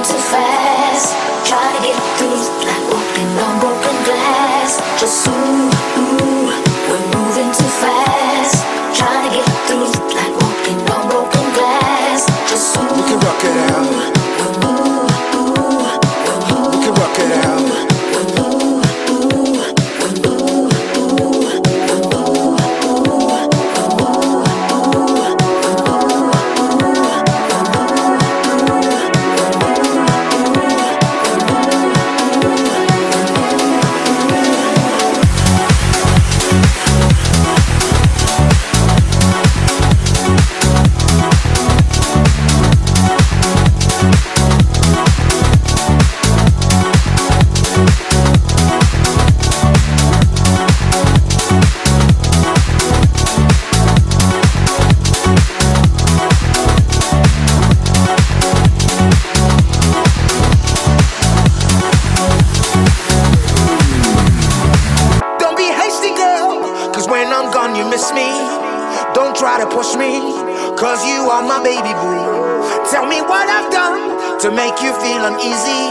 too fast. Try to get through like walking on broken glass. Just ooh, we're moving too fast. Try to get through like walking on broken glass. Just ooh, we can rock it out. We can rock it out. To make you feel uneasy,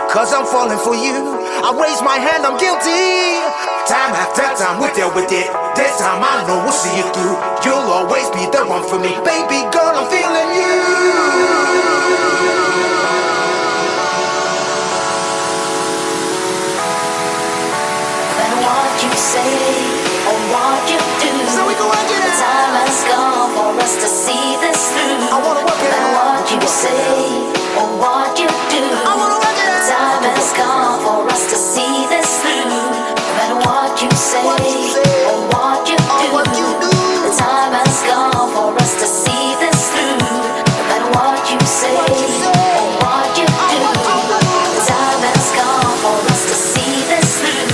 cause I'm falling for you. I raise my hand, I'm guilty. Time after time, we dealt with it. This time I know we'll see it through. You'll always be the one for me. Baby girl, I'm feeling you. And what you say or what you do, so we go again. The time has come for us to see this through. I wanna work it and out. what you say or what you do, I wanna work it out. The time has come for us to see this through. No matter what you say or what you do, the time has come for us to see this through. No matter what you say or what you do, the time has come for us to see this through.